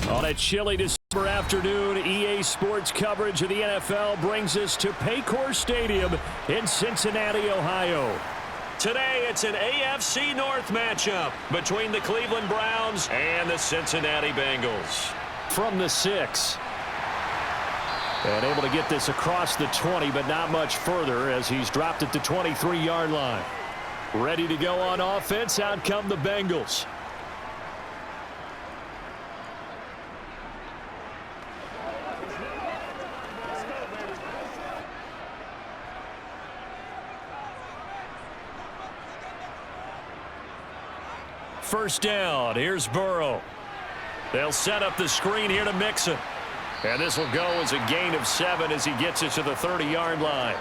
On a chilly December afternoon, EA Sports coverage of the NFL brings us to Paycor Stadium in Cincinnati, Ohio. Today, it's an AFC North matchup between the Cleveland Browns and the Cincinnati Bengals. From the 6. And able to get this across the 20, but not much further as he's dropped at the 23-yard line. Ready to go on offense, out come the Bengals. First down, here's Burrow. They'll set up the screen here to Mixon. And this will go as a gain of 7 as he gets it to the 30-yard line.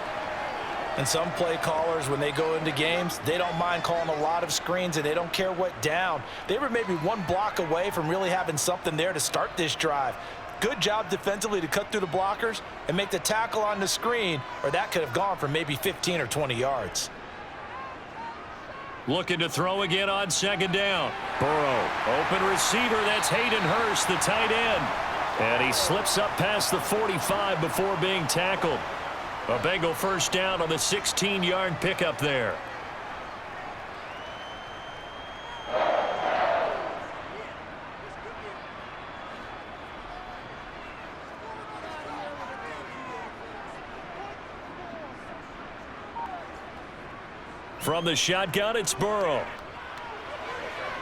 And some play callers, when they go into games, they don't mind calling a lot of screens, and they don't care what down. They were maybe one block away from really having something there to start this drive. Good job defensively to cut through the blockers and make the tackle on the screen, or that could have gone for maybe 15 or 20 yards. Looking to throw again on second down. Burrow, open receiver, that's Hayden Hurst, the tight end. And he slips up past the 45 before being tackled. A Bengal first down on the 16-yard pickup there. From the shotgun, it's Burrow.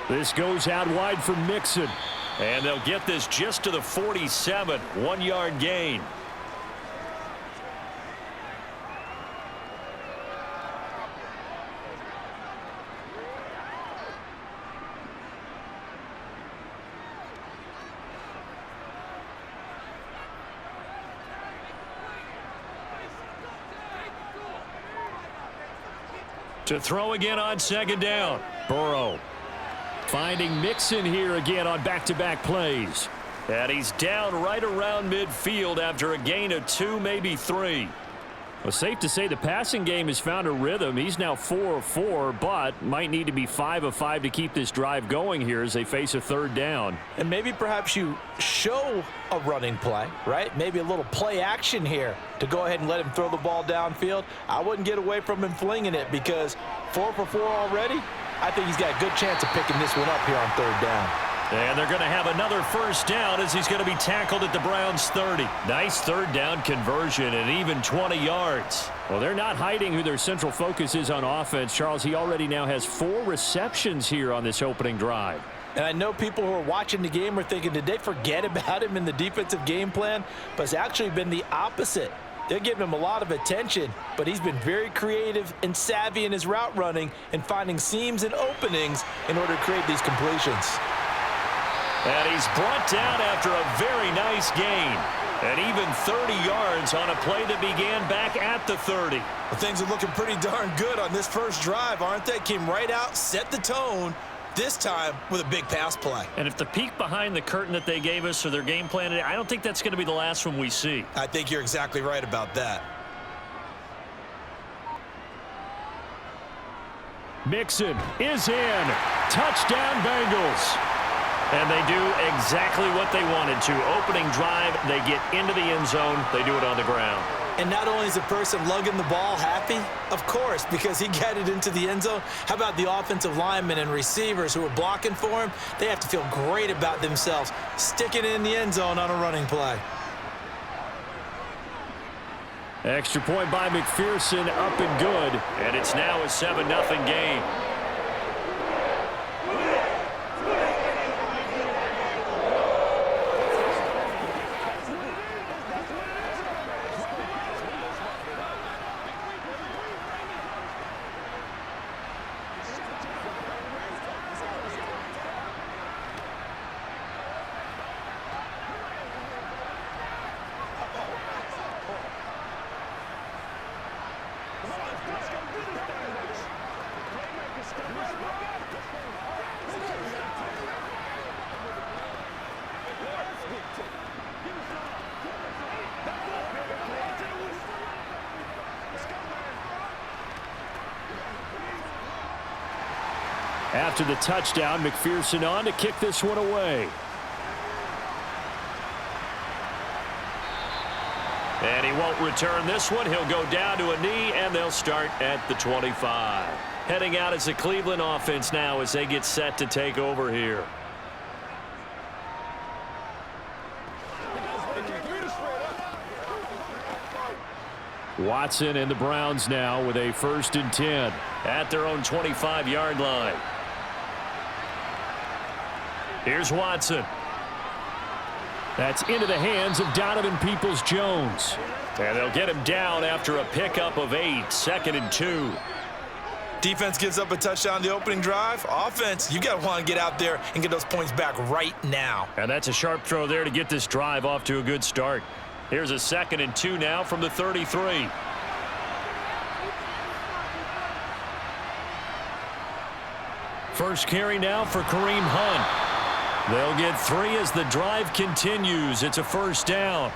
This goes out wide for Mixon. And they'll get this just to the 47, 1-yard gain. To throw again on second down. Burrow finding Mixon here again on back-to-back plays. And he's down right around midfield after a gain of 2, maybe 3. Well, safe to say the passing game has found a rhythm. He's now 4 of 4, but might need to be 5 of 5 to keep this drive going here as they face a third down. And maybe perhaps you show a running play, right? Maybe a little play action here to go ahead and let him throw the ball downfield. I wouldn't get away from him flinging it because 4 for 4 already. I think he's got a good chance of picking this one up here on third down. And they're going to have another first down as he's going to be tackled at the Browns' 30. Nice third down conversion and even 20 yards. Well, they're not hiding who their central focus is on offense. Charles, he already now has 4 receptions here on this opening drive. And I know people who are watching the game are thinking, did they forget about him in the defensive game plan? But it's actually been the opposite. They're giving him a lot of attention, but he's been very creative and savvy in his route running and finding seams and openings in order to create these completions. And he's brought down after a very nice gain. And even 30 yards on a play that began back at the 30. Well, things are looking pretty darn good on this first drive, aren't they? Came right out, set the tone, this time with a big pass play. And if the peek behind the curtain that they gave us or their game plan, I don't think that's going to be the last one we see. I think you're exactly right about that. Mixon is in. Touchdown, Bengals. And they do exactly what they wanted to. Opening drive, they get into the end zone. They do it on the ground. And not only is the person lugging the ball happy, of course, because he got it into the end zone. How about the offensive linemen and receivers who are blocking for him? They have to feel great about themselves, sticking it in the end zone on a running play. Extra point by McPherson, up and good. And it's now a 7-0 game. After the touchdown, McPherson on to kick this one away. And he won't return this one. He'll go down to a knee, and they'll start at the 25. Heading out as the Cleveland offense now as they get set to take over here. Watson and the Browns now with a 1st and 10 at their own 25-yard line. Here's Watson. That's into the hands of Donovan Peoples-Jones. And they'll get him down after a pickup of 8, 2nd and 2. Defense gives up a touchdown the opening drive. Offense, you got to want to get out there and get those points back right now. And that's a sharp throw there to get this drive off to a good start. Here's a 2nd and 2 now from the 33. First carry now for Kareem Hunt. They'll get 3 as the drive continues. It's a 1st down.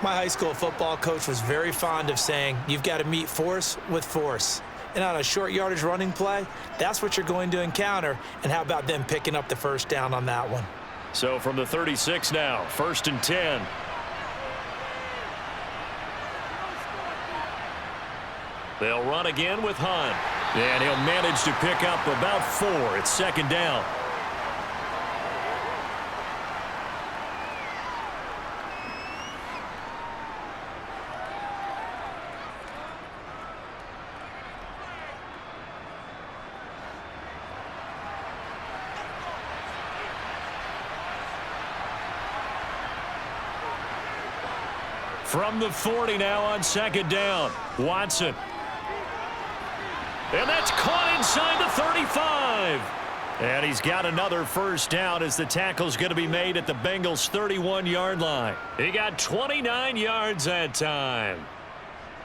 My high school football coach was very fond of saying, you've got to meet force with force. And on a short yardage running play, that's what you're going to encounter. And how about them picking up the 1st down on that one? So from the 36 now, 1st and 10. They'll run again with Hunt. And he'll manage to pick up about 4. It's 2nd down. From the 40 now on 2nd down. Watson. And that's caught inside the 35. And he's got another 1st down as the tackle's going to be made at the Bengals' 31-yard line. He got 29 yards that time.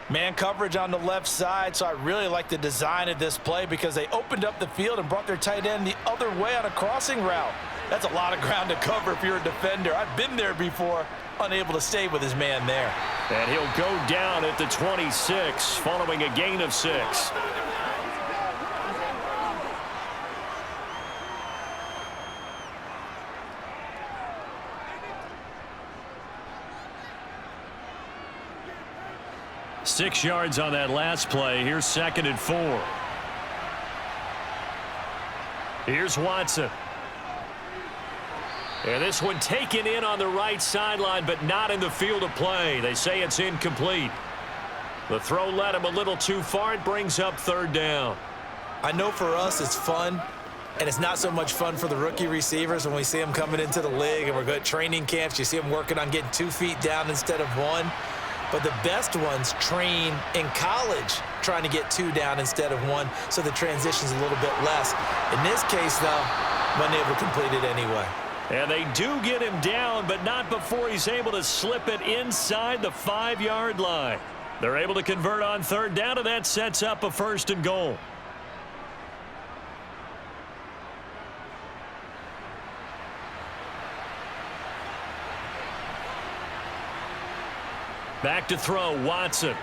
Man coverage on the left side, so I really like the design of this play because they opened up the field and brought their tight end the other way on a crossing route. That's a lot of ground to cover if you're a defender. I've been there before, unable to stay with his man there. And he'll go down at the 26 following a gain of 6. Six yards on that last play. Here's 2nd and 4. Here's Watson. And this one taken in on the right sideline, but not in the field of play. They say it's incomplete. The throw led him a little too far. It brings up 3rd down. I know for us it's fun, and it's not so much fun for the rookie receivers when we see them coming into the league and we're good at training camps. You see them working on getting 2 feet down instead of 1. But the best ones train in college trying to get 2 down instead of 1, so the transition's a little bit less. In this case, though, wasn't able to complete it anyway. And they do get him down, but not before he's able to slip it inside the 5-yard line. They're able to convert on 3rd down, and that sets up a 1st and goal. Back to throw, Watson.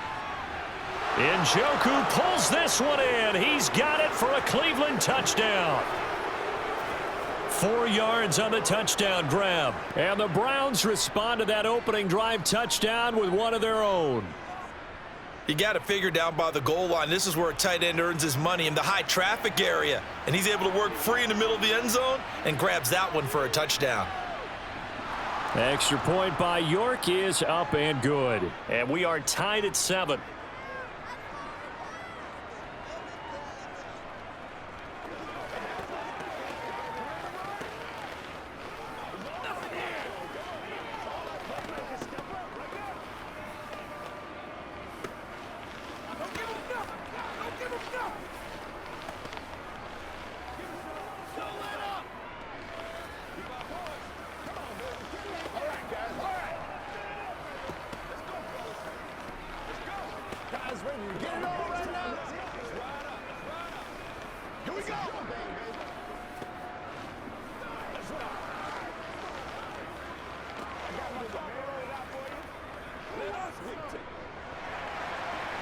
Njoku pulls this one in. He's got it for a Cleveland touchdown. 4 yards on the touchdown grab. And the Browns respond to that opening drive touchdown with one of their own. You got to figure down by the goal line. This is where a tight end earns his money, in the high traffic area. And he's able to work free in the middle of the end zone and grabs that one for a touchdown. Extra point by York is up and good. And we are tied at 7.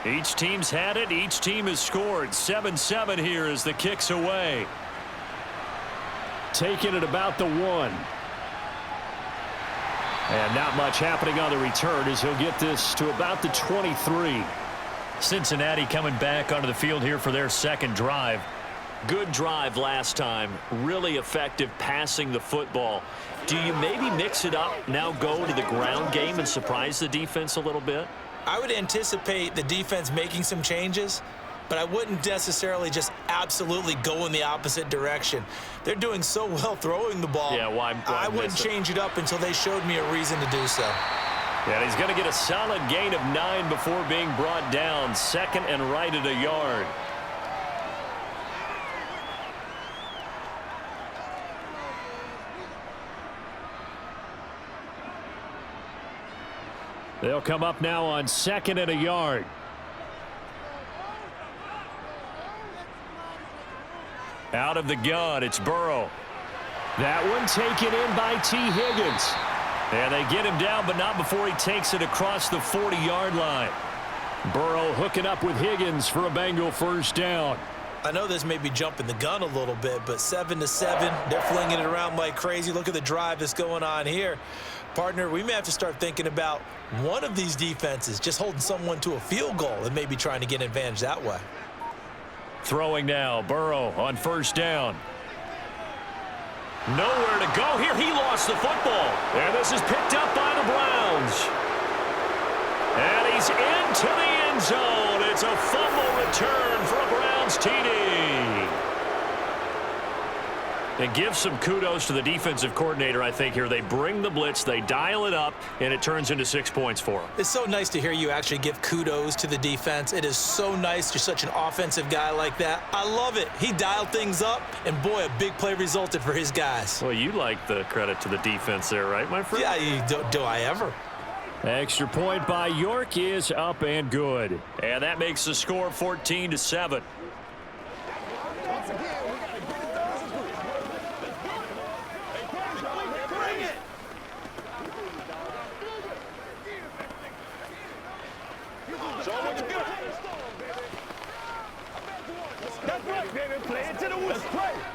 Each team's had it. Each team has scored. 7-7 here as the kick's away. Taking it about the 1. And not much happening on the return as he'll get this to about the 23. Cincinnati coming back onto the field here for their second drive. Good drive last time. Really effective passing the football. Do you maybe mix it up, now go to the ground game and surprise the defense a little bit? I would anticipate the defense making some changes, but I wouldn't necessarily just absolutely go in the opposite direction. They're doing so well throwing the ball. Yeah, why I wouldn't change it up until they showed me a reason to do so. And he's going to get a solid gain of 9 before being brought down. Second and right at a yard. They'll come up now on second and a yard. Out of the gun, it's Burrow. That one taken in by T. Higgins. And they get him down, but not before he takes it across the 40-yard line. Burrow hooking up with Higgins for a Bengal first down. I know this may be jumping the gun a little bit, but 7-7, they're flinging it around like crazy. Look at the drive that's going on here. Partner, we may have to start thinking about one of these defenses just holding someone to a field goal and maybe trying to get an advantage that way. Throwing now, Burrow on first down. Nowhere to go here. He lost the football. And this is picked up by the Browns. And he's into the end zone. It's a fumble return for a Browns TD. And give some kudos to the defensive coordinator, I think, here. They bring the blitz, they dial it up, and it turns into 6 points for them. It's so nice to hear you actually give kudos to the defense. It is so nice. You're such an offensive guy like that. I love it. He dialed things up, and boy, a big play resulted for his guys. Well, you like the credit to the defense there, right, my friend? Yeah, do I ever? Extra point by York is up and good. And that makes the score 14-7.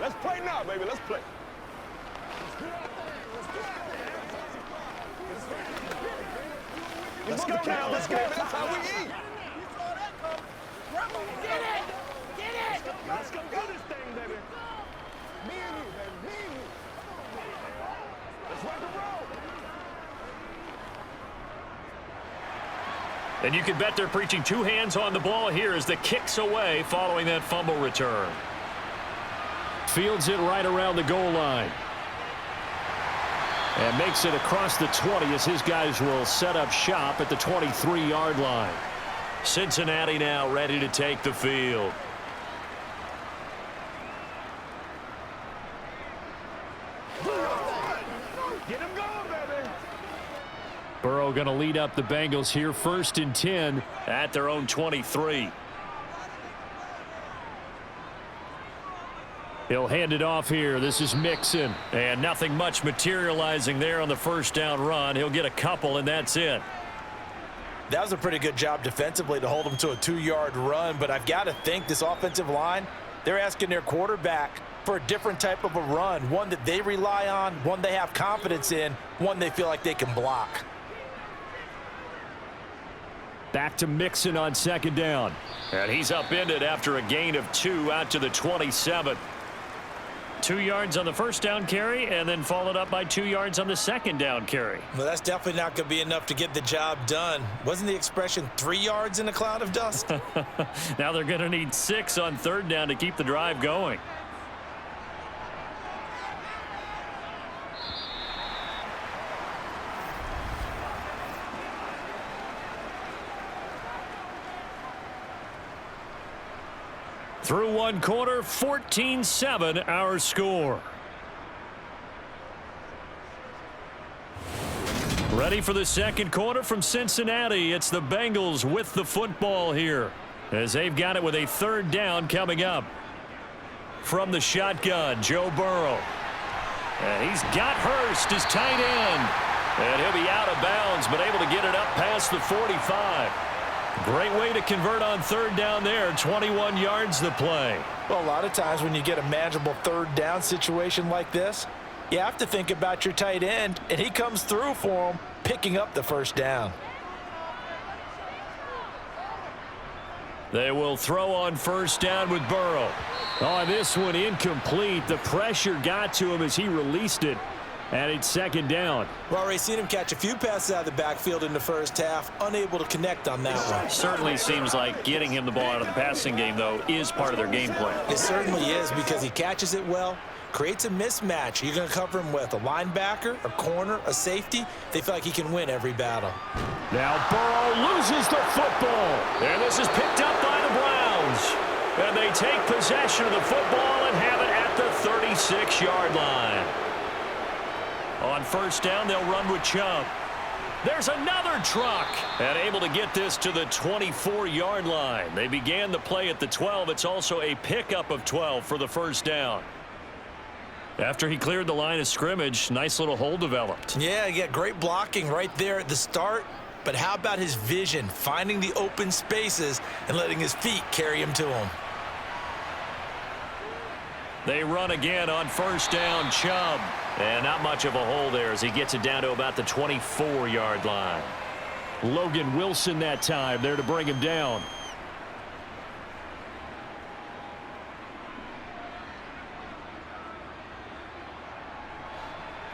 Let's play now, baby. Let's play. Let's go now. Let's go. That's how we eat. Get it. Get it. Let's go do this thing, baby. Me and you, baby. Me and you. Let's rock and roll. And you can bet they're preaching two hands on the ball here as the kick's away following that fumble return. Fields it right around the goal line. And makes it across the 20 as his guys will set up shop at the 23-yard line. Cincinnati now ready to take the field. Get him going, baby. Burrow going to lead up the Bengals here, 1st and 10 at their own 23. He'll hand it off here. This is Mixon. And nothing much materializing there on the first down run. He'll get a couple, and that's it. That was a pretty good job defensively to hold him to a 2-yard run, but I've got to think this offensive line, they're asking their quarterback for a different type of a run, one that they rely on, one they have confidence in, one they feel like they can block. Back to Mixon on second down. And he's upended after a gain of 2 out to the 27. 2 yards on the first down carry and then followed up by 2 yards on the second down carry. Well, that's definitely not going to be enough to get the job done. Wasn't the expression 3 yards in a cloud of dust? Now they're going to need 6 on third down to keep the drive going. Through one quarter, 14-7 our score. Ready for the second quarter from Cincinnati. It's the Bengals with the football here as they've got it with a third down coming up. From the shotgun, Joe Burrow. And he's got Hurst, his tight end. And he'll be out of bounds, but able to get it up past the 45. Great way to convert on third down there. 21 yards the play. Well, a lot of times when you get a manageable third down situation like this, You have to think about your tight end, and he comes through for him, picking up the first down. They will throw on first down with Burrow. Oh, this one incomplete. The pressure got to him as he released it. And it's second down. Well, already seen him catch a few passes out of the backfield in the first half, unable to connect on that one. Certainly seems like getting him the ball out of the passing game, though, is part of their game plan. It certainly is, because he catches it well, creates a mismatch. You're going to cover him with a linebacker, a corner, a safety. They feel like he can win every battle. Now Burrow loses the football. And this is picked up by the Browns. And they take possession of the football and have it at the 36-yard line. On first down, they'll run with Chubb. There's another truck. And able to get this to the 24-yard line. They began the play at the 12. It's also a pickup of 12 for the first down. After he cleared the line of scrimmage, nice little hole developed. Yeah, he got great blocking right there at the start. But how about his vision, finding the open spaces and letting his feet carry him to him? They run again on first down, Chubb. And not much of a hole there as he gets it down to about the 24-yard line. Logan Wilson that time there to bring him down.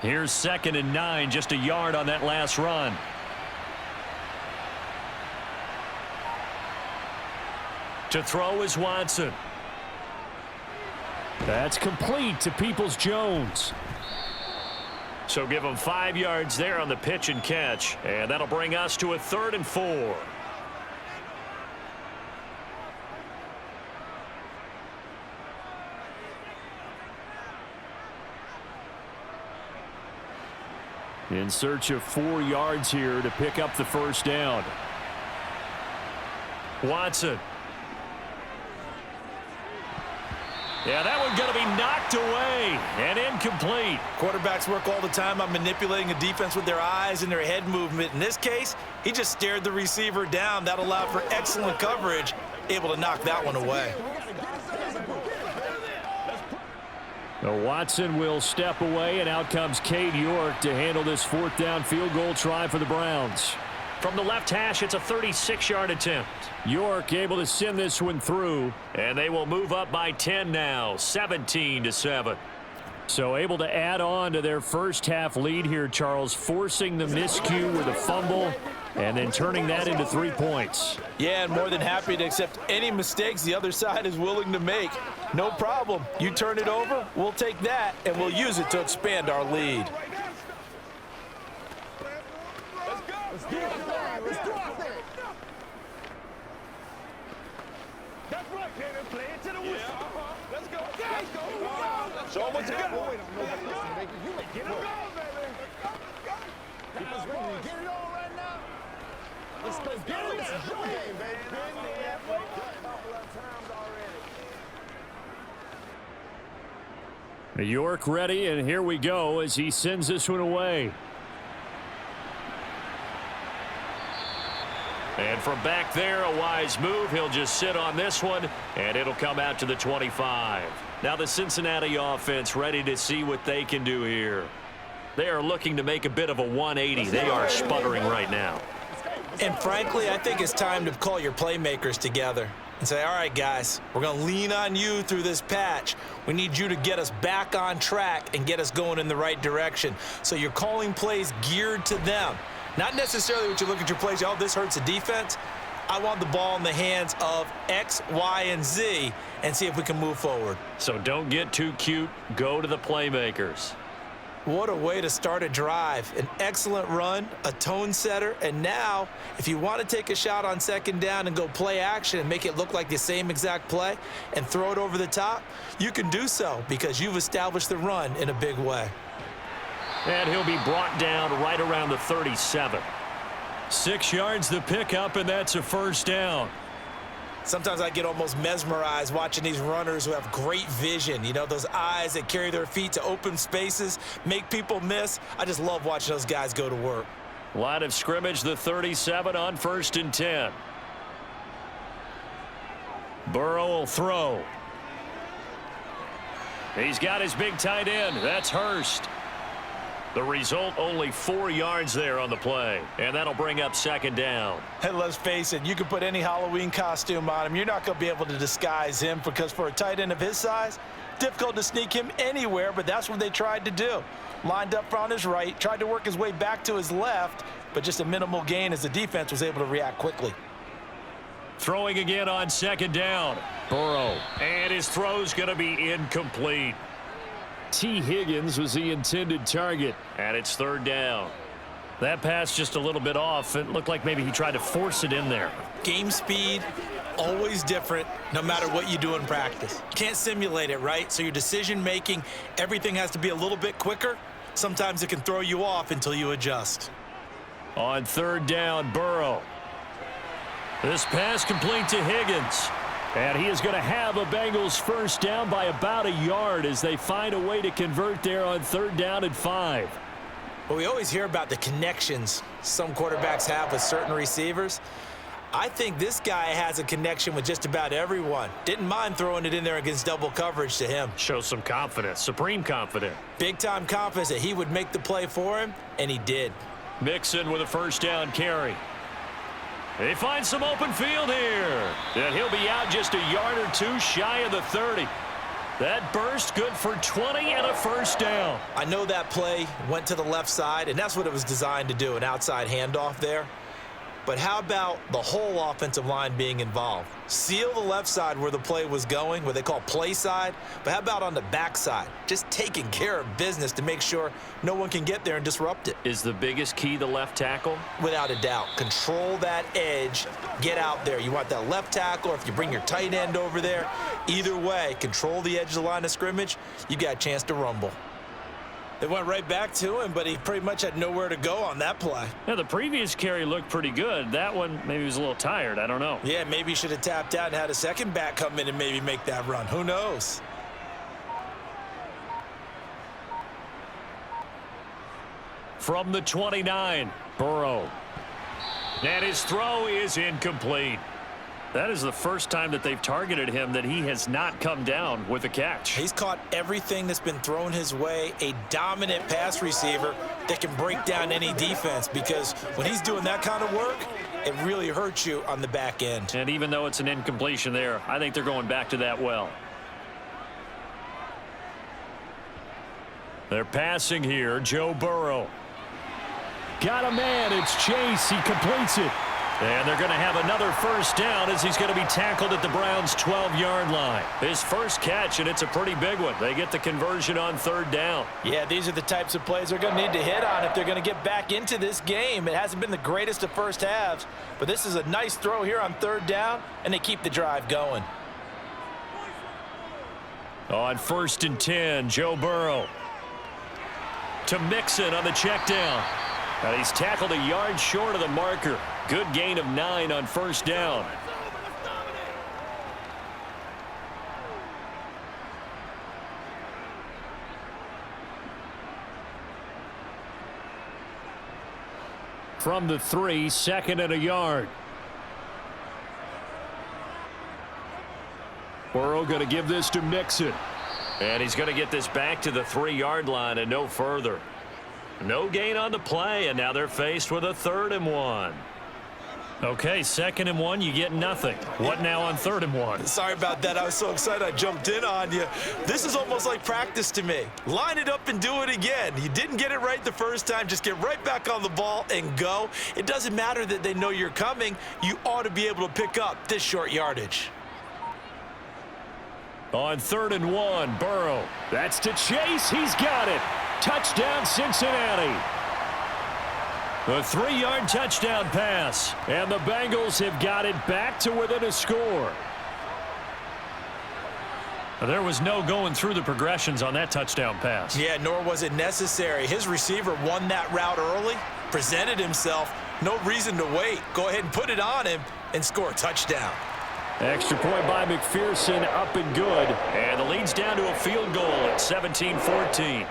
Here's 2nd and 9, just a yard on that last run. To throw is Watson. That's complete to Peoples-Jones. So give him 5 yards there on the pitch and catch. And that'll bring us to a 3rd and 4. In search of 4 yards here to pick up the first down. Watson. Yeah, that one's going to be knocked away and incomplete. Quarterbacks work all the time on manipulating a defense with their eyes and their head movement. In this case, he just stared the receiver down. That allowed for excellent coverage, able to knock that one away. Now Watson will step away, and out comes Cade York to handle this 4th down field goal try for the Browns. From the left hash, it's a 36-yard attempt. York able to send this one through, and they will move up by 10 now, 17-7. So able to add on to their first half lead here, Charles, forcing the miscue with a fumble and then turning that into 3 points. Yeah, and more than happy to accept any mistakes the other side is willing to make. No problem. You turn it over, we'll take that, and we'll use it to expand our lead. That's right, Taylor. Play it to the whistle. Let's go. Let's go. Show them what you got. You may get it all, baby. Keep us ready. Get it all right now. Let's go. Get it. This is your game, baby. Been there a couple of times already. York ready, and here we go as he sends this one away. And from back there, a wise move. He'll just sit on this one, and it'll come out to the 25. Now the Cincinnati offense ready to see what they can do here. They are looking to make a bit of a 180. They are sputtering right now. And frankly, I think it's time to call your playmakers together and say, all right, guys, we're going to lean on you through this patch. We need you to get us back on track and get us going in the right direction. So you're calling plays geared to them. Not necessarily what you look at your plays, oh, this hurts the defense. I want the ball in the hands of X, Y, and Z and see if we can move forward. So don't get too cute. Go to the playmakers. What a way to start a drive. An excellent run, a tone setter, and now if you want to take a shot on 2nd down and go play action and make it look like the same exact play and throw it over the top, you can do so because you've established the run in a big way. And he'll be brought down right around the 37. 6 yards the pickup, and that's a first down. Sometimes I get almost mesmerized watching these runners who have great vision. You know, those eyes that carry their feet to open spaces, make people miss. I just love watching those guys go to work. Line of scrimmage, the 37 on 1st and 10. Burrow will throw. He's got his big tight end. That's Hurst. The result, only 4 yards there on the play. And that'll bring up second down. And let's face it, you can put any Halloween costume on him. You're not going to be able to disguise him because for a tight end of his size, difficult to sneak him anywhere, but that's what they tried to do. Lined up on his right, tried to work his way back to his left, but just a minimal gain as the defense was able to react quickly. Throwing again on second down. Burrow. And his throw's going to be incomplete. T. Higgins was the intended target. And it's third down. That pass just a little bit off. It looked like maybe he tried to force it in there. Game speed, always different, no matter what you do in practice. Can't simulate it, right? So your decision making, everything has to be a little bit quicker. Sometimes it can throw you off until you adjust. On third down, Burrow. This pass complete to Higgins. And he is going to have a Bengals first down by about a yard as they find a way to convert there on third down and 5. Well, we always hear about the connections some quarterbacks have with certain receivers. I think this guy has a connection with just about everyone. Didn't mind throwing it in there against double coverage to him. Shows some confidence, supreme confidence. Big-time confidence that he would make the play for him, and he did. Mixon with a first down carry. They find some open field here. And he'll be out just a yard or two shy of the 30. That burst good for 20 and a first down. I know that play went to the left side, and that's what it was designed to do, an outside handoff there. But how about the whole offensive line being involved? Seal the left side where the play was going, what they call play side. But how about on the back side? Just taking care of business to make sure no one can get there and disrupt it. Is the biggest key the left tackle? Without a doubt. Control that edge. Get out there. You want that left tackle, or if you bring your tight end over there, either way, control the edge of the line of scrimmage. You got a chance to rumble. They went right back to him, but he pretty much had nowhere to go on that play. Yeah, the previous carry looked pretty good. That one, maybe he was a little tired. I don't know. Yeah, maybe he should have tapped out and had a second back come in and maybe make that run. Who knows? From the 29, Burrow. And his throw is incomplete. That is the first time that they've targeted him that he has not come down with a catch. He's caught everything that's been thrown his way. A dominant pass receiver that can break down any defense, because when he's doing that kind of work, it really hurts you on the back end. And even though it's an incompletion there, I think they're going back to that well. They're passing here. Joe Burrow. Got a man. It's Chase. He completes it. And they're going to have another first down as he's going to be tackled at the Browns' 12-yard line. His first catch, and it's a pretty big one. They get the conversion on third down. Yeah, these are the types of plays they're going to need to hit on if they're going to get back into this game. It hasn't been the greatest of first halves, but this is a nice throw here on third down, and they keep the drive going. On 1st and 10, Joe Burrow. To Mixon on the check down. And he's tackled a yard short of the marker. Good gain of 9 on first down. From the 3, 2nd and a yard. Burrow going to give this to Mixon. And he's going to get this back to the 3-yard line and no further. No gain on the play, and now they're faced with a 3rd and 1. Okay, 2nd and 1, you get nothing. What now on 3rd and 1? Sorry about that. I was so excited I jumped in on you. This is almost like practice to me. Line it up and do it again. You didn't get it right the first time. Just get right back on the ball and go. It doesn't matter that they know you're coming. You ought to be able to pick up this short yardage. On 3rd and 1, Burrow. That's to Chase. He's got it. Touchdown, Cincinnati. The 3-yard touchdown pass. And the Bengals have got it back to within a score. There was no going through the progressions on that touchdown pass. Yeah, nor was it necessary. His receiver won that route early, presented himself. No reason to wait. Go ahead and put it on him and score a touchdown. Extra point by McPherson, up and good. And the lead's down to a field goal at 17-14.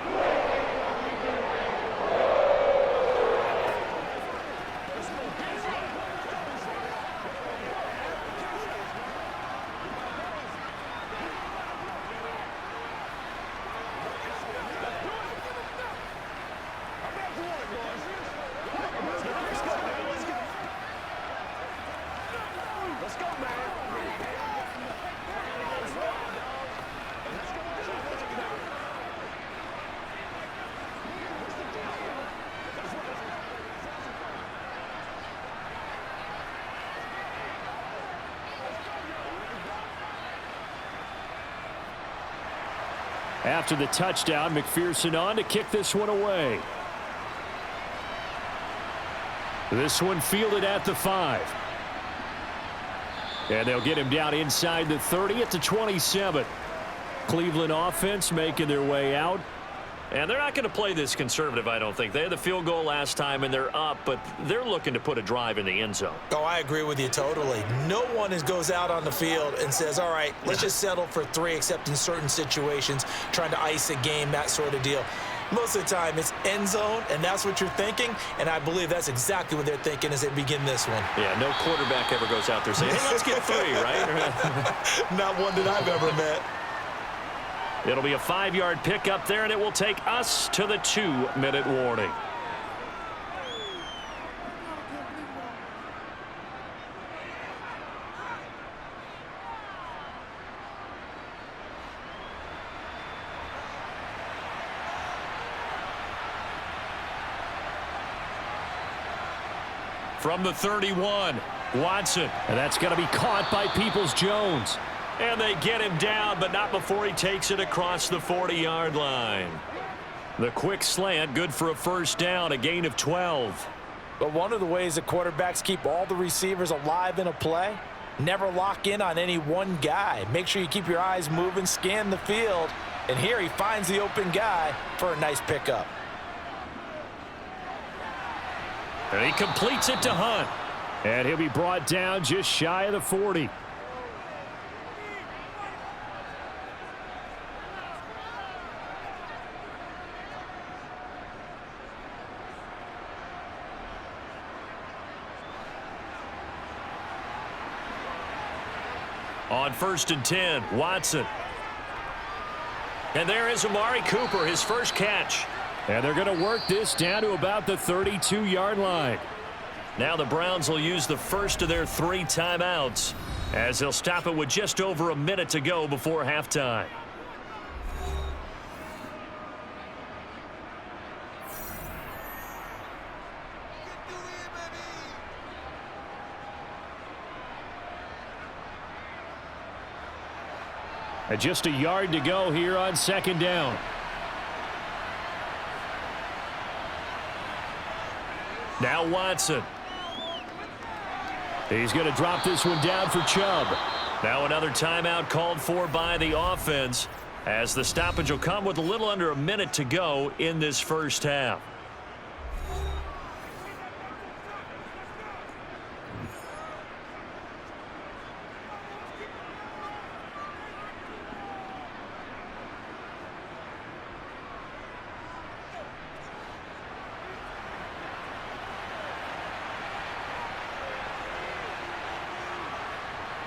After the touchdown, McPherson on to kick this one away. This one fielded at the 5. And they'll get him down inside the 30 at the 27. Cleveland offense making their way out. And they're not going to play this conservative, I don't think. They had the field goal last time, and they're up, but they're looking to put a drive in the end zone. Oh, I agree with you totally. No one goes out on the field and says, all right, let's just settle for 3, except in certain situations, trying to ice a game, that sort of deal. Most of the time, it's end zone, and that's what you're thinking, and I believe that's exactly what they're thinking as they begin this one. Yeah, no quarterback ever goes out there saying, hey, let's get 3, right? Not one that I've ever met. It'll be a 5-yard pickup there, and it will take us to the 2-minute warning. From the 31, Watson. And that's going to be caught by Peoples-Jones. And they get him down, but not before he takes it across the 40-yard line. The quick slant, good for a first down, a gain of 12. But one of the ways that quarterbacks keep all the receivers alive in a play, never lock in on any one guy. Make sure you keep your eyes moving, scan the field. And here he finds the open guy for a nice pickup. And he completes it to Hunt. And he'll be brought down just shy of the 40. On 1st and 10, Watson. And there is Amari Cooper, his first catch. And they're going to work this down to about the 32-yard line. Now the Browns will use the first of their 3 timeouts as they'll stop it with just over a minute to go before halftime. And just a yard to go here on 2nd down. Now Watson. He's going to drop this one down for Chubb. Now another timeout called for by the offense as the stoppage will come with a little under a minute to go in this first half.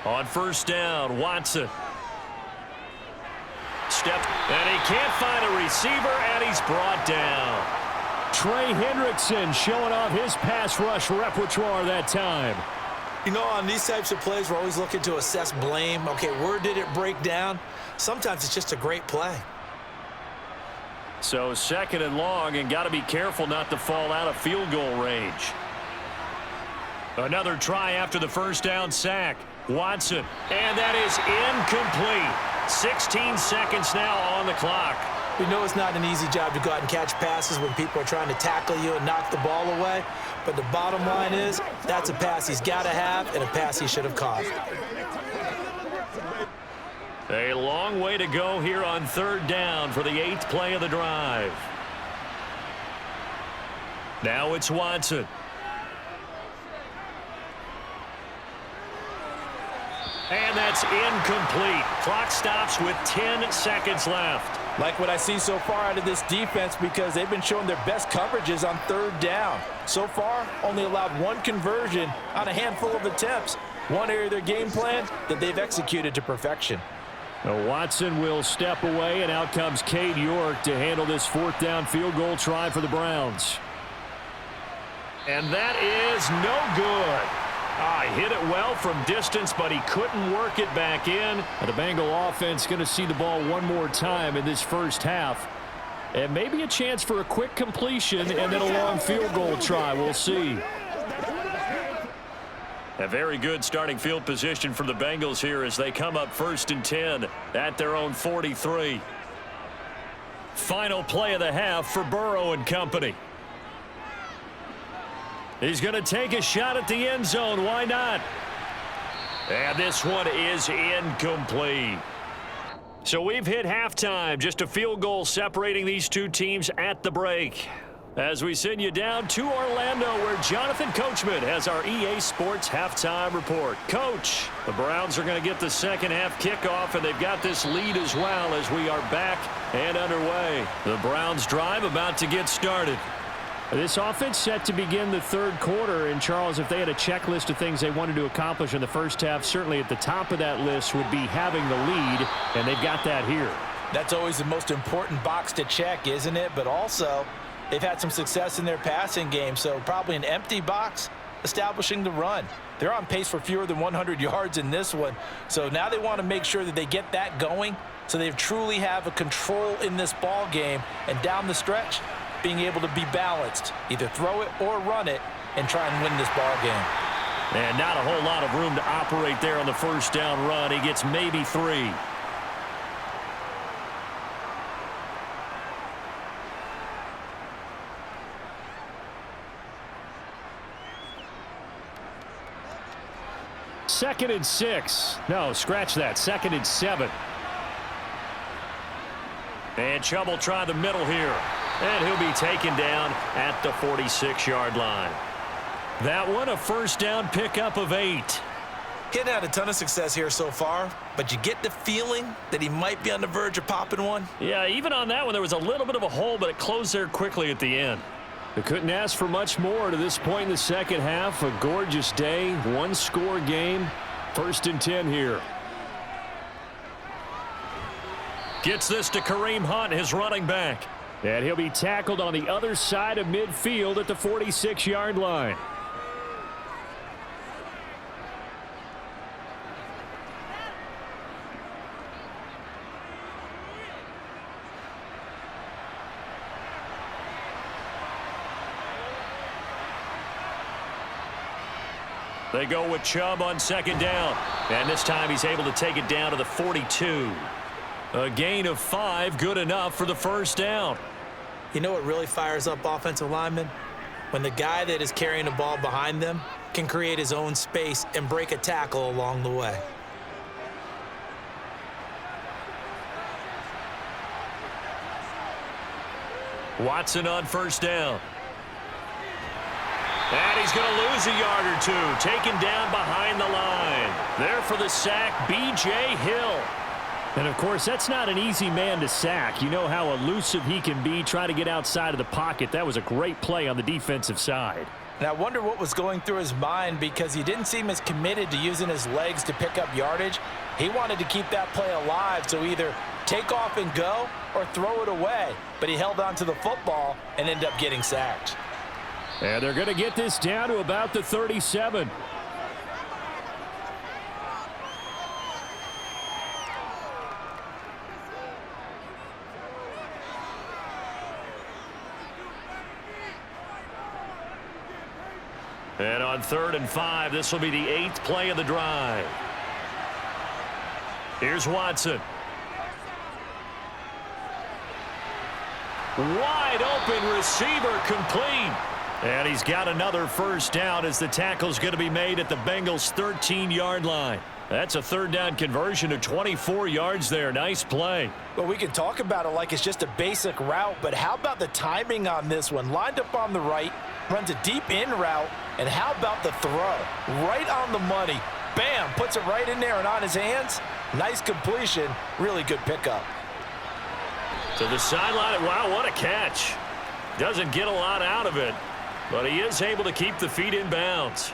On 1st down, Watson. Step, and he can't find a receiver, and he's brought down. Trey Hendrickson showing off his pass rush repertoire that time. You know, on these types of plays, we're always looking to assess blame. Okay, where did it break down? Sometimes it's just a great play. So 2nd and long, and got to be careful not to fall out of field goal range. Another try after the first down sack. Watson, and that is incomplete. 16 seconds now on the clock. We know it's not an easy job to go out and catch passes when people are trying to tackle you and knock the ball away. But the bottom line is, that's a pass he's got to have and a pass he should have caught. A long way to go here on 3rd down for the 8th play of the drive. Now it's Watson. And that's incomplete. Clock stops with 10 seconds left. Like what I see so far out of this defense because they've been showing their best coverages on 3rd down. So far, only allowed 1 conversion on a handful of attempts. One area of their game plan that they've executed to perfection. Now Watson will step away, and out comes Cade York to handle this 4th down field goal try for the Browns. And that is no good. He hit it well from distance, but he couldn't work it back in. The Bengal offense going to see the ball one more time in this first half. And maybe a chance for a quick completion and then a long field goal try. We'll see. A very good starting field position for the Bengals here as they come up 1st and 10 at their own 43. Final play of the half for Burrow and company. He's going to take a shot at the end zone. Why not? And this one is incomplete. So we've hit halftime. Just a field goal separating these two teams at the break. As we send you down to Orlando, where Jonathan Coachman has our EA Sports halftime report. Coach, the Browns are going to get the second half kickoff, and they've got this lead as well as we are back and underway. The Browns drive about to get started. This offense set to begin the third quarter, and Charles, if they had a checklist of things they wanted to accomplish in the first half, certainly at the top of that list would be having the lead, and they've got that here. That's always the most important box to check, isn't it? But also, they've had some success in their passing game, so probably an empty box establishing the run. They're on pace for fewer than 100 yards in this one, so now they want to make sure that they get that going so they truly have a control in this ball game, and down the stretch, being able to be balanced, either throw it or run it, and try and win this ball game. And not a whole lot of room to operate there on the first down run. He gets maybe 3. Second and 6. No, scratch that. Second and 7. And Chubb will try the middle here. And he'll be taken down at the 46-yard line. That one, a first down pickup of 8. He hadn't had a ton of success here so far, but you get the feeling that he might be on the verge of popping one. Yeah, even on that one, there was a little bit of a hole, but it closed there quickly at the end. They couldn't ask for much more to this point in the second half. A gorgeous day, one-score game. First and 10 here. Gets this to Kareem Hunt, his running back. And he'll be tackled on the other side of midfield at the 46-yard line. They go with Chubb on second down. And this time he's able to take it down to the 42. A gain of 5, good enough for the first down. You know what really fires up offensive linemen? When the guy that is carrying the ball behind them can create his own space and break a tackle along the way. Watson on first down. And he's going to lose a yard or two. Taken down behind the line. There for the sack, B.J. Hill. And, of course, that's not an easy man to sack. You know how elusive he can be, try to get outside of the pocket. That was a great play on the defensive side. And I wonder what was going through his mind, because he didn't seem as committed to using his legs to pick up yardage. He wanted to keep that play alive, so either take off and go or throw it away. But he held on to the football and ended up getting sacked. And they're going to get this down to about the 37. And on 3rd and 5, this will be the 8th play of the drive. Here's Watson. Wide open receiver, complete. And he's got another first down as the tackle's going to be made at the Bengals' 13-yard line. That's a third down conversion of 24 yards there. Nice play. Well, we can talk about it like it's just a basic route, but how about the timing on this one? Lined up on the right, runs a deep in route, and how about the throw? Right on the money. Bam, puts it right in there and on his hands. Nice completion, really good pickup. To the sideline, wow, what a catch. Doesn't get a lot out of it, but he is able to keep the feet in bounds.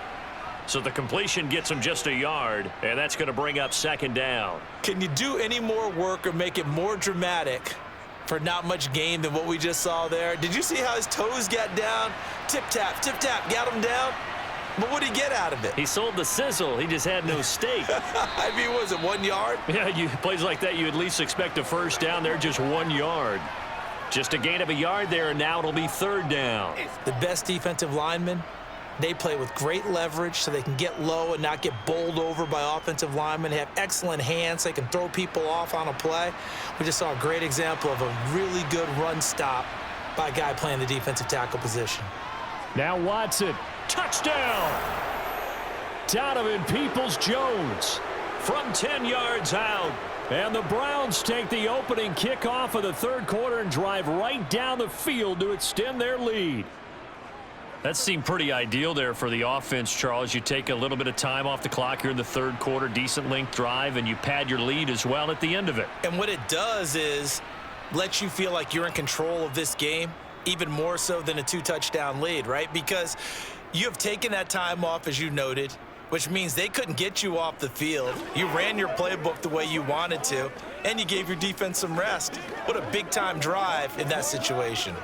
So the completion gets him just a yard, and that's going to bring up second down. Can you do any more work or make it more dramatic for not much gain than what we just saw there? Did you see how his toes got down? Tip-tap, got him down. But what did he get out of it? He sold the sizzle. He just had no steak. I mean, was it 1 yard? Yeah, plays like that, you at least expect a first down there, just 1 yard. Just a gain of a yard there, and now it'll be third down. The best defensive linemen They play with great leverage so they can get low and not get bowled over by offensive linemen. They have excellent hands. So they can throw people off on a play. We just saw a great example of a really good run stop by a guy playing the defensive tackle position. Now Watson, touchdown! Donovan Peoples-Jones from 10 yards out. And the Browns take the opening kickoff of the third quarter and drive right down the field to extend their lead. That seemed pretty ideal there for the offense, Charles. You take a little bit of time off the clock here in the third quarter, decent length drive, and you pad your lead as well at the end of it. And what it does is let you feel like you're in control of this game, even more so than a 2-touchdown lead, right? Because you have taken that time off, as you noted, which means they couldn't get you off the field. You ran your playbook the way you wanted to, and you gave your defense some rest. What a big-time drive in that situation.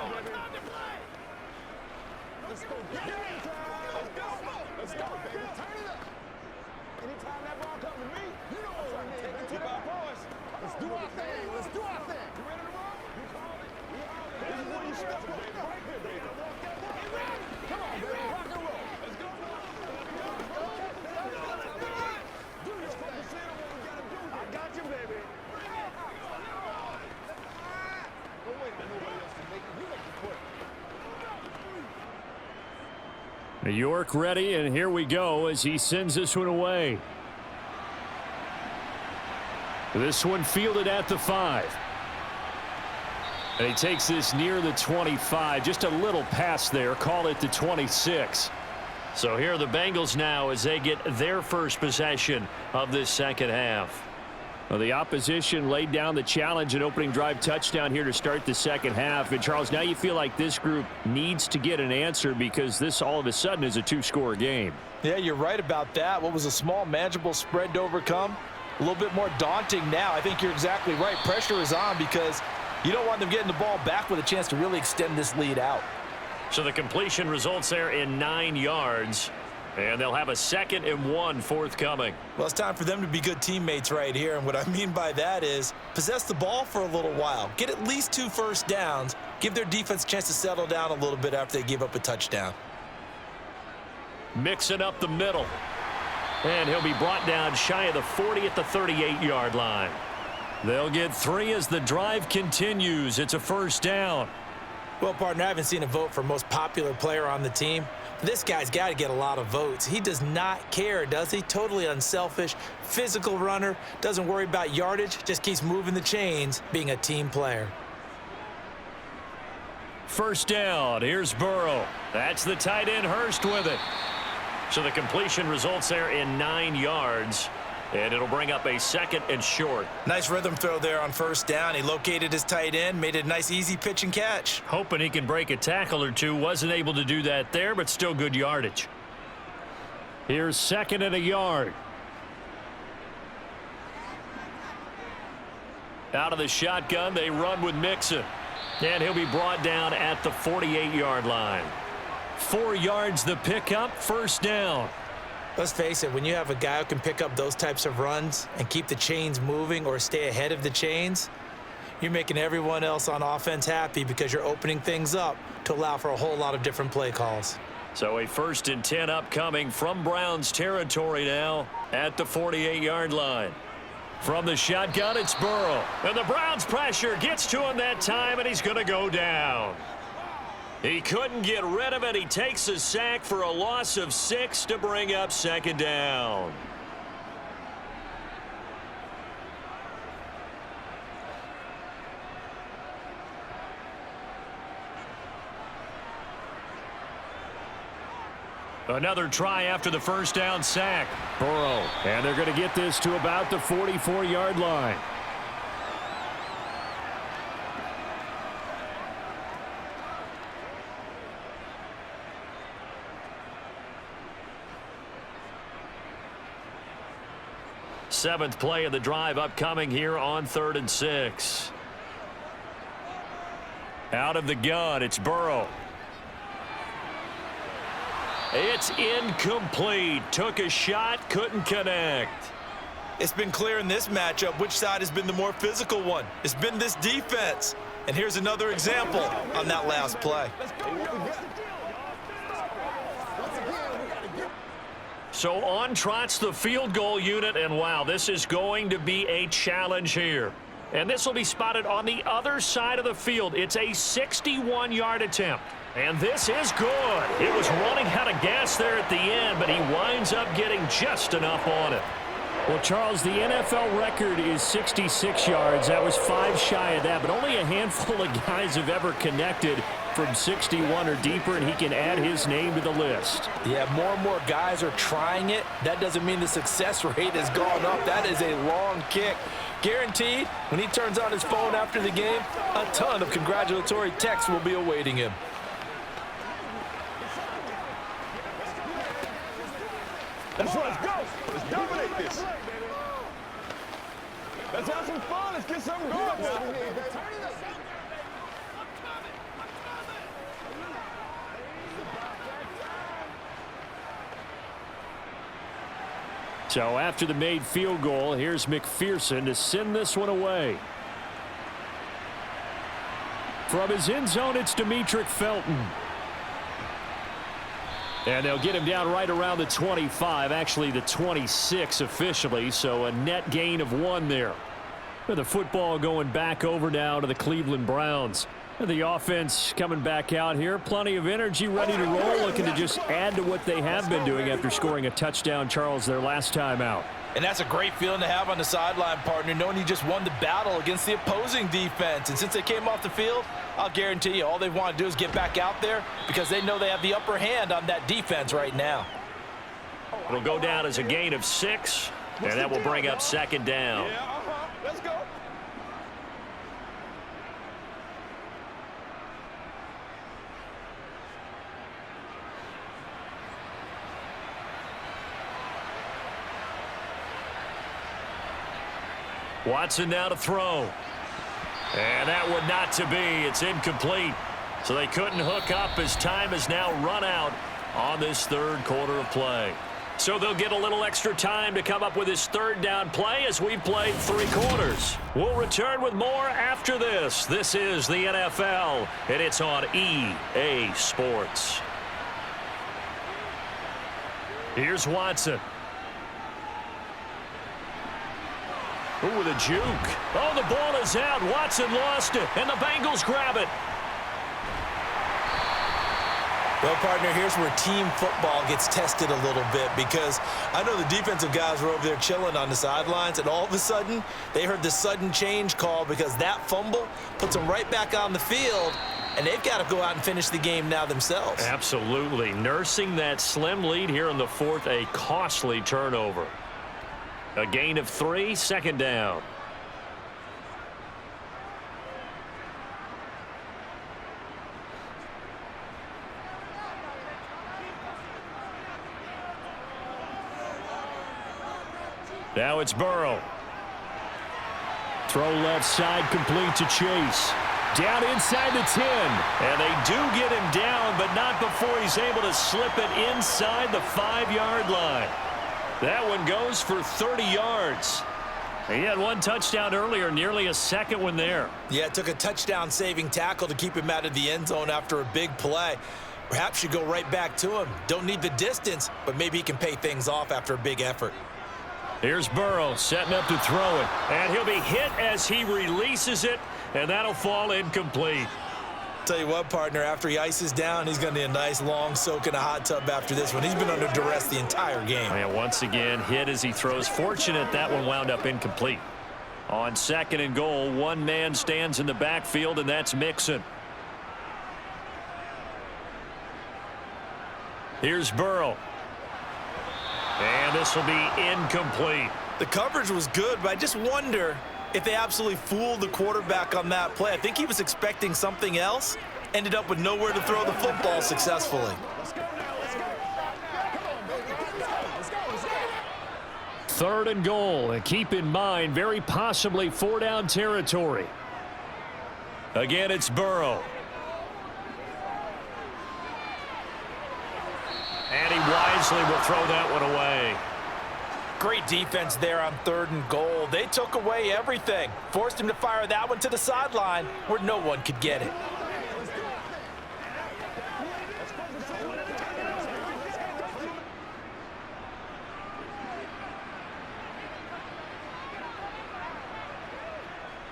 York ready, and here we go as he sends this one away. This one fielded at the 5. And he takes this near the 25. Just a little pass there. Call it the 26. So here are the Bengals now as they get their first possession of this second half. Well, the opposition laid down the challenge and opening drive touchdown here to start the second half. And, Charles, now you feel like this group needs to get an answer because this all of a sudden is a 2-score game. Yeah, you're right about that. What was a small, manageable spread to overcome? A little bit more daunting now. I think you're exactly right. Pressure is on because you don't want them getting the ball back with a chance to really extend this lead out. So the completion results there in 9 yards. And they'll have a 2nd and 1 forthcoming. Well, it's time for them to be good teammates right here. And what I mean by that is possess the ball for a little while. Get at least 2 first downs. Give their defense a chance to settle down a little bit after they give up a touchdown. Mixing up the middle. And he'll be brought down shy of the 40 at the 38-yard line. They'll get 3 as the drive continues. It's a first down. Well, partner, I haven't seen a vote for most popular player on the team. This guy's got to get a lot of votes. He does not care, does he? Totally unselfish, physical runner, doesn't worry about yardage, just keeps moving the chains, being a team player. First down. Here's Burrow. That's the tight end, Hurst, with it. So the completion results there in 9 yards. And it'll bring up a 2nd and short. Nice rhythm throw there on first down. He located his tight end, made it a nice, easy pitch and catch. Hoping he can break a tackle or two. Wasn't able to do that there, but still good yardage. Here's 2nd and a yard. Out of the shotgun, they run with Mixon. And he'll be brought down at the 48-yard line. 4 yards the pickup, first down. Let's face it, when you have a guy who can pick up those types of runs and keep the chains moving or stay ahead of the chains, you're making everyone else on offense happy because you're opening things up to allow for a whole lot of different play calls. So a 1st and 10 upcoming from Browns territory now at the 48-yard line. From the shotgun, it's Burrow. And the Browns pressure gets to him that time, and he's going to go down. He couldn't get rid of it. He takes a sack for a loss of 6 to bring up 2nd down. Another try after the first down sack. Burrow. And they're going to get this to about the 44-yard line. Seventh play of the drive upcoming here on 3rd and 6. Out of the gun, it's Burrow. It's incomplete. Took a shot, couldn't connect. It's been clear in this matchup which side has been the more physical one. It's been this defense. And here's another example on that last play. Once again, So on trots the field goal unit, and wow, this is going to be a challenge here. And this will be spotted on the other side of the field. It's a 61-yard attempt. And this is good. It was running out of gas there at the end, but he winds up getting just enough on it. Well, Charles, the NFL record is 66 yards. That was 5 shy of that, but only a handful of guys have ever connected from 61 or deeper, and he can add his name to the list. Yeah, more and more guys are trying it. That doesn't mean the success rate has gone up. That is a long kick. Guaranteed, when he turns on his phone after the game, a ton of congratulatory texts will be awaiting him. Let's go. Let's dominate this. Let's have some fun. Let's get something going now. So after the made field goal, here's McPherson to send this one away. From his end zone, it's Demetric Felton. And they'll get him down right around the 25, actually the 26 officially, so a net gain of 1 there. With the football going back over now to the Cleveland Browns. The offense coming back out here. Plenty of energy, ready to roll, looking to just add to what they have been doing after scoring a touchdown, Charles, their last time out. And that's a great feeling to have on the sideline, partner, knowing you just won the battle against the opposing defense. And since they came off the field, I'll guarantee you all they want to do is get back out there because they know they have the upper hand on that defense right now. It'll go down as a gain of 6, and that will bring up second down. Let's go. Watson now to throw. And that one not to be. It's incomplete. So they couldn't hook up as time has now run out on this third quarter of play. So they'll get a little extra time to come up with his third down play as we've played 3 quarters. We'll return with more after this. This is the NFL, and it's on EA Sports. Here's Watson. Ooh, with a juke. Oh, the ball is out. Watson lost it, and the Bengals grab it. Well, partner, here's where team football gets tested a little bit because I know the defensive guys were over there chilling on the sidelines, and all of a sudden, they heard the sudden change call because that fumble puts them right back on the field, and they've got to go out and finish the game now themselves. Absolutely. Nursing that slim lead here in the 4th, a costly turnover. A gain of 3, second down. Now it's Burrow. Throw left side, complete to Chase. Down inside the 10. And they do get him down, but not before he's able to slip it inside the 5-yard line. That one goes for 30 yards. He had 1 touchdown earlier, nearly a second one there. Yeah, it took a touchdown-saving tackle to keep him out of the end zone after a big play. Perhaps you go right back to him. Don't need the distance, but maybe he can pay things off after a big effort. Here's Burrow setting up to throw it. And he'll be hit as he releases it, and that'll fall incomplete. Tell you what, partner, after he ices down, he's going to need a nice long soak in a hot tub after this one. He's been under duress the entire game. And once again, hit as he throws. Fortunate that one wound up incomplete. On 2nd and goal, 1 man stands in the backfield, and that's Mixon. Here's Burrow. And this will be incomplete. The coverage was good, but I just wonder if they absolutely fooled the quarterback on that play. I think he was expecting something else, ended up with nowhere to throw the football successfully. 3rd and goal, and keep in mind, very possibly 4-down territory. Again, it's Burrow. And he wisely will throw that one away. Great defense there on 3rd and goal. They took away everything. Forced him to fire that one to the sideline where no one could get it.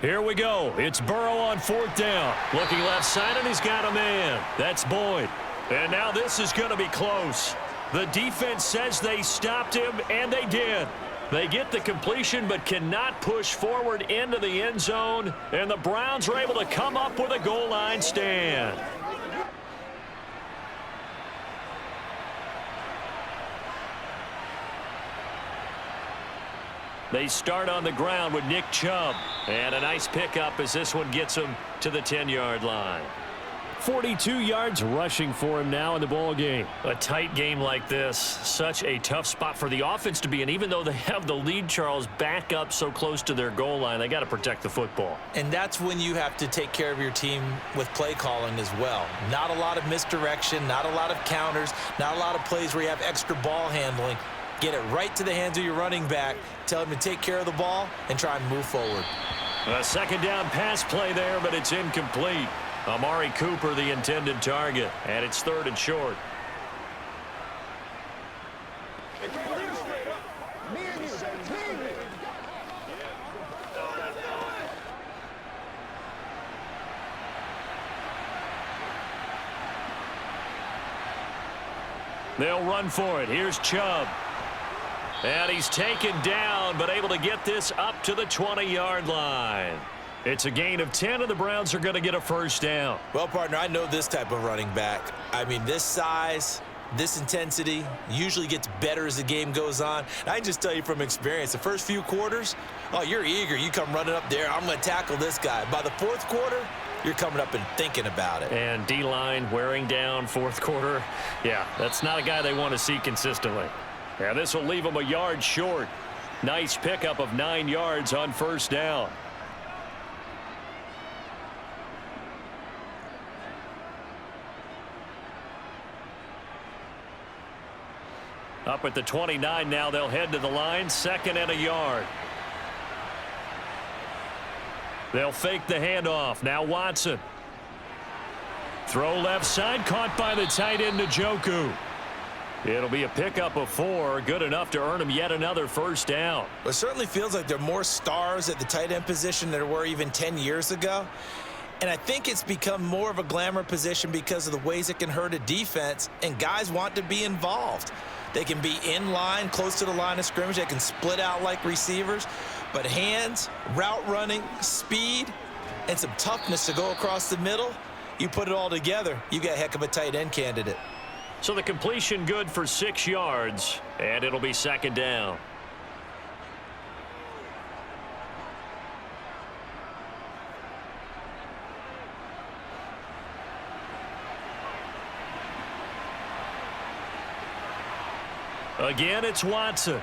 Here we go. It's Burrow on 4th down. Looking left side, and he's got a man. That's Boyd. And now this is going to be close. The defense says they stopped him, and they did. They get the completion but cannot push forward into the end zone, and the Browns are able to come up with a goal line stand. They start on the ground with Nick Chubb. And a nice pickup as this one gets him to the 10-yard line. 42 yards rushing for him now in the ball game. A tight game like this, such a tough spot for the offense to be in. Even though they have the lead, Charles, back up so close to their goal line, they got to protect the football. And that's when you have to take care of your team with play calling as well. Not a lot of misdirection, not a lot of counters, not a lot of plays where you have extra ball handling. Get it right to the hands of your running back. Tell him to take care of the ball and try and move forward. A second down pass play there, but it's incomplete. Amari Cooper, the intended target, and it's 3rd and short. They'll run for it. Here's Chubb. And he's taken down, but able to get this up to the 20-yard line. It's a gain of 10, and the Browns are going to get a 1st down. Well, partner, I know this type of running back. I mean, this size, this intensity usually gets better as the game goes on. And I can just tell you from experience, the first few quarters, oh, you're eager. You come running up there. I'm going to tackle this guy. By the 4th quarter, you're coming up and thinking about it. And D-line wearing down 4th quarter. Yeah, that's not a guy they want to see consistently. Yeah, this will leave him a yard short. Nice pickup of 9 yards on 1st down. Up at the 29 now, they'll head to the line, 2nd and a yard. They'll fake the handoff. Now Watson. Throw left side, caught by the tight end Njoku. It'll be a pickup of 4, good enough to earn him yet another 1st down. It certainly feels like there are more stars at the tight end position than there were even 10 years ago. And I think it's become more of a glamour position because of the ways it can hurt a defense, and guys want to be involved. They can be in line, close to the line of scrimmage. They can split out like receivers. But hands, route running, speed, and some toughness to go across the middle, you put it all together, you got a heck of a tight end candidate. So the completion good for 6 yards, and it'll be 2nd down. Again, it's Watson.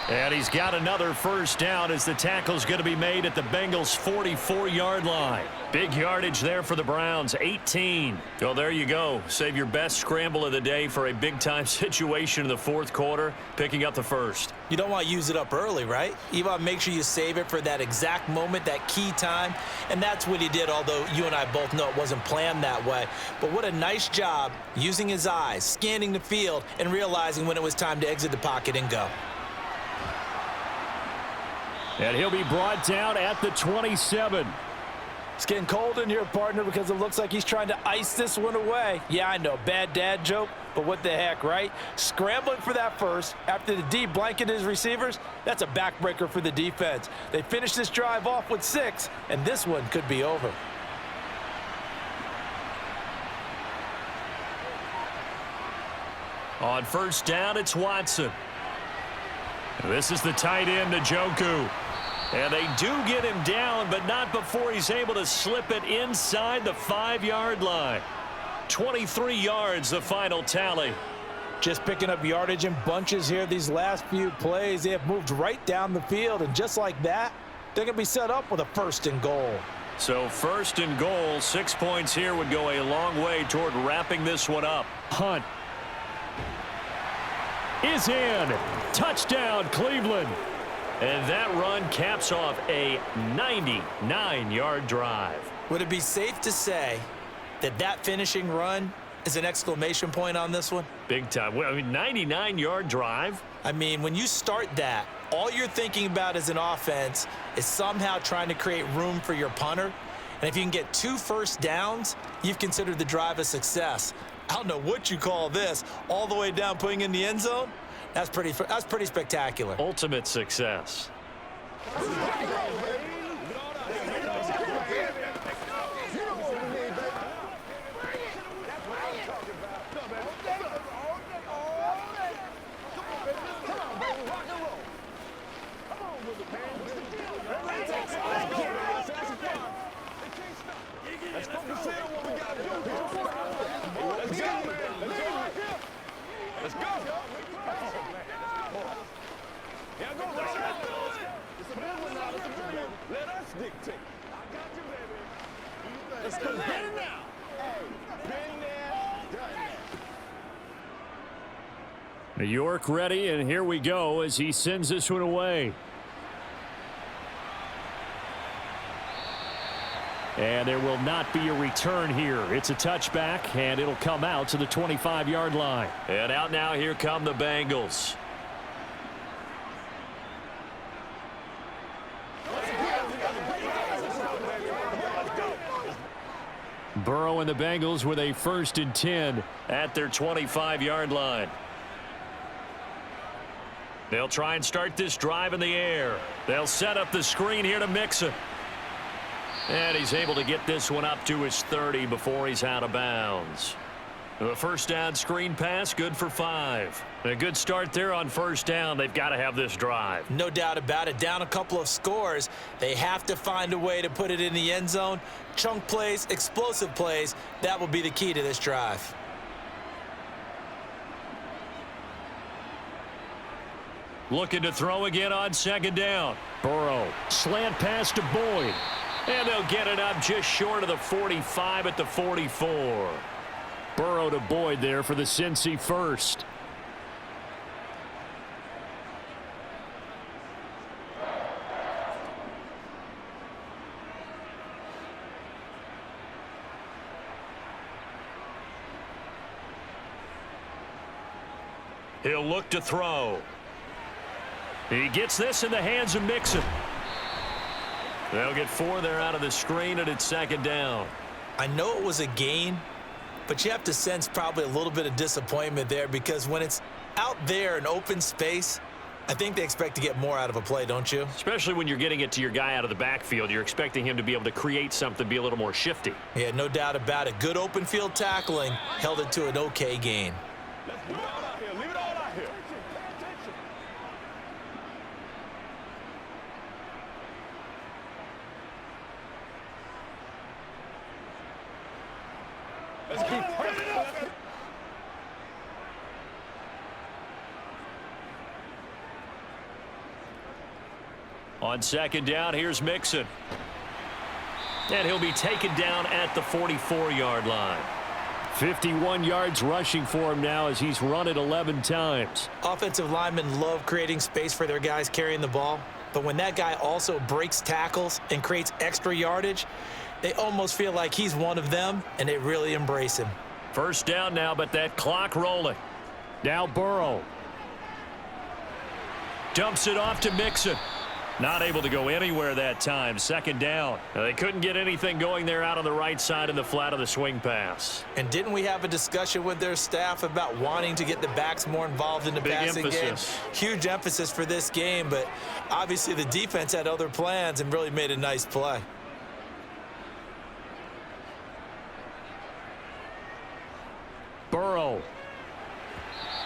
And he's got another 1st down as the tackle's going to be made at the Bengals' 44-yard line. Big yardage there for the Browns, 18. Well, there you go. Save your best scramble of the day for a big-time situation in the 4th quarter, picking up the 1st. You don't want to use it up early, right? You want to make sure you save it for that exact moment, that key time. And that's what he did, although you and I both know it wasn't planned that way. But what a nice job using his eyes, scanning the field, and realizing when it was time to exit the pocket and go. And he'll be brought down at the 27. It's getting cold in here, partner, because it looks like he's trying to ice this one away. Yeah, I know, bad dad joke, but what the heck, right? Scrambling for that 1st after the D blanketed his receivers, that's a backbreaker for the defense. They finished this drive off with 6, and this one could be over. On 1st down, it's Watson. This is the tight end, Njoku. And they do get him down, but not before he's able to slip it inside the 5-yard line. 23 yards, the final tally. Just picking up yardage in bunches here these last few plays. They have moved right down the field, and just like that, they're going to be set up with a 1st and goal. So 1st and goal, 6 points here would go a long way toward wrapping this one up. Hunt is in. Touchdown, Cleveland. And that run caps off a 99-yard drive. Would it be safe to say that that finishing run is an exclamation point on this one. Big time. Well, I mean, 99-yard drive. I mean, when you start that, all you're thinking about as an offense is somehow trying to create room for your punter. And if you can get 2 first downs, you've considered the drive a success. I don't know what you call this, all the way down putting in the end zone. That's pretty spectacular. Ultimate success. Let's go. Let us dictate. I got you, baby. Let's go. Get it now. Hey, been there, done that. New York ready, and here we go as he sends this one away. And there will not be a return here. It's a touchback, and it'll come out to the 25-yard line. And out now, here come the Bengals. Burrow and the Bengals with a 1st and 10 at their 25-yard line. They'll try and start this drive in the air. They'll set up the screen here to Mixon. And he's able to get this one up to his 30 before he's out of bounds. The first down screen pass, good for 5. A good start there on first down. They've got to have this drive. No doubt about it. Down a couple of scores. They have to find a way to put it in the end zone. Chunk plays, explosive plays. That will be the key to this drive. Looking to throw again on 2nd down. Burrow, slant pass to Boyd. And they'll get it up just short of the 45 at the 44. Burrow to Boyd there for the Cincy first. He'll look to throw. He gets this in the hands of Mixon. They'll get 4 there out of the screen, and it's 2nd down. I know it was a gain, but you have to sense probably a little bit of disappointment there because when it's out there in open space, I think they expect to get more out of a play, don't you? Especially when you're getting it to your guy out of the backfield. You're expecting him to be able to create something, be a little more shifty. Yeah, no doubt about it. Good open field tackling held it to an okay gain. Leave it all out here. Leave it all out here. Let's keep it up. On 2nd down, here's Mixon. And he'll be taken down at the 44-yard line. 51 yards rushing for him now as he's run it 11 times. Offensive linemen love creating space for their guys carrying the ball, but when that guy also breaks tackles and creates extra yardage, they almost feel like he's one of them, and they really embrace him. 1st down now, but that clock rolling. Now Burrow. Dumps it off to Mixon. Not able to go anywhere that time. 2nd down. They couldn't get anything going there out on the right side in the flat of the swing pass. And didn't we have a discussion with their staff about wanting to get the backs more involved in the passing game? Huge emphasis for this game, but obviously the defense had other plans and really made a nice play. Burrow.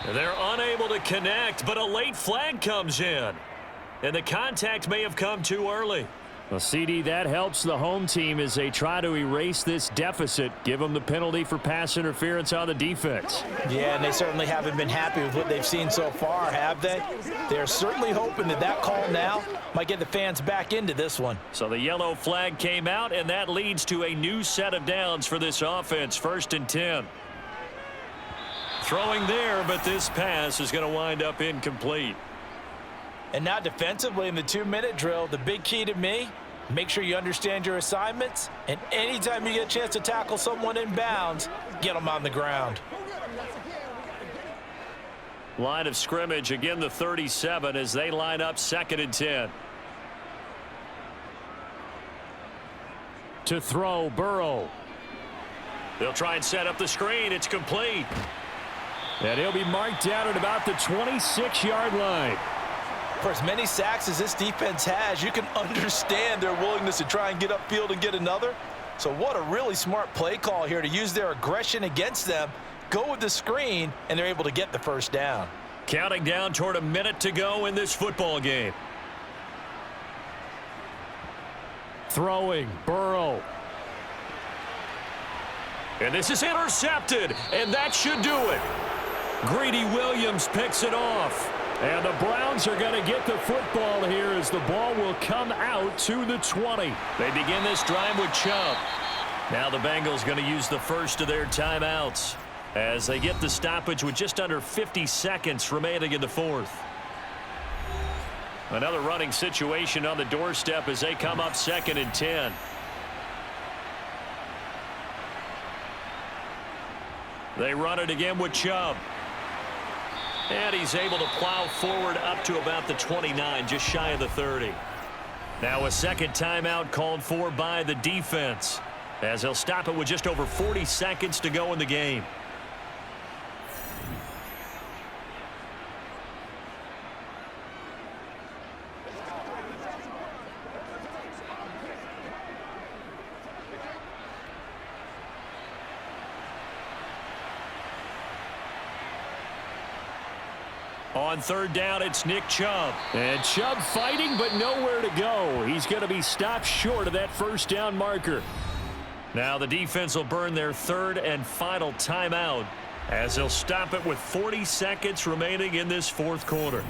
They're unable to connect, but a late flag comes in. And the contact may have come too early. Well, CD, that helps the home team as they try to erase this deficit, give them the penalty for pass interference on the defense. Yeah, and they certainly haven't been happy with what they've seen so far, have they? They're certainly hoping that that call now might get the fans back into this one. So the yellow flag came out, and that leads to a new set of downs for this offense. 1st and 10. Throwing there, but this pass is going to wind up incomplete. And now defensively in the 2-minute drill, the big key to me, Make sure you understand your assignments, and anytime you get a chance to tackle someone in bounds, get them on the ground. Line of scrimmage, again the 37 as they line up 2nd and 10. To throw, Burrow. They'll try and set up the screen. It's complete. And he'll be marked down at about the 26-yard line. For as many sacks as this defense has, you can understand their willingness to try and get upfield and get another. So what a really smart play call here to use their aggression against them, go with the screen, and they're able to get the first down. Counting down toward a minute to go in this football game. Throwing, Burrow. And this is intercepted, and that should do it. Greedy Williams picks it off. And the Browns are going to get the football here as the ball will come out to the 20. They begin this drive with Chubb. Now the Bengals going to use the first of their timeouts as they get the stoppage with just under 50 seconds remaining in the fourth. Another running situation on the doorstep as they come up 2nd and 10. They run it again with Chubb. And he's able to plow forward up to about the 29, just shy of the 30. Now a second timeout called for by the defense as they'll stop it with just over 40 seconds to go in the game. On 3rd down, it's Nick Chubb. And Chubb fighting, but nowhere to go. He's going to be stopped short of that first down marker. Now the defense will burn their 3rd and final timeout as they'll stop it with 40 seconds remaining in this 4th quarter.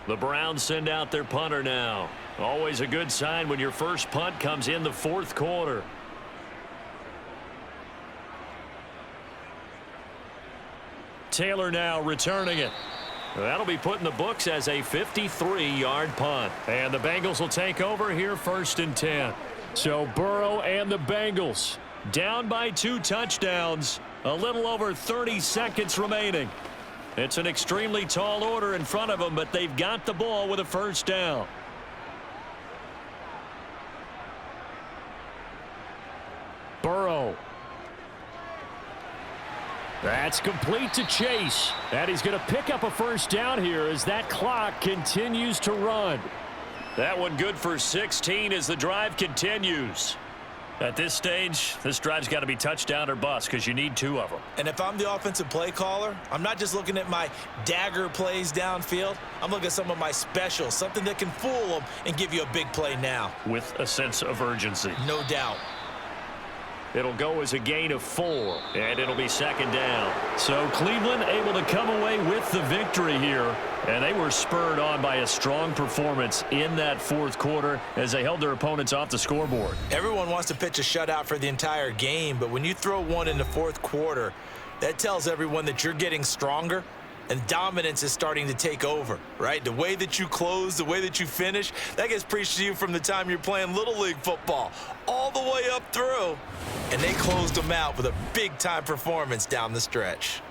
The Browns send out their punter now. Always a good sign when your first punt comes in the 4th quarter. Taylor now returning it. That'll be put in the books as a 53-yard punt. And the Bengals will take over here 1st and 10. So Burrow and the Bengals down by 2 touchdowns. A little over 30 seconds remaining. It's an extremely tall order in front of them, but they've got the ball with a first down. Burrow. That's complete to Chase. And he's going to pick up a first down here as that clock continues to run. That one good for 16 as the drive continues. At this stage, this drive's got to be touchdown or bust because you need 2 of them. And if I'm the offensive play caller, I'm not just looking at my dagger plays downfield. I'm looking at some of my specials, something that can fool them and give you a big play now. With a sense of urgency. No doubt. It'll go as a gain of 4, and it'll be 2nd down. So Cleveland able to come away with the victory here, and they were spurred on by a strong performance in that 4th quarter as they held their opponents off the scoreboard. Everyone wants to pitch a shutout for the entire game, but when you throw one in the 4th quarter, that tells everyone that you're getting stronger and dominance is starting to take over, right? The way that you close, the way that you finish, that gets preached to you from the time you're playing Little League football all the way up through. And they closed them out with a big-time performance down the stretch.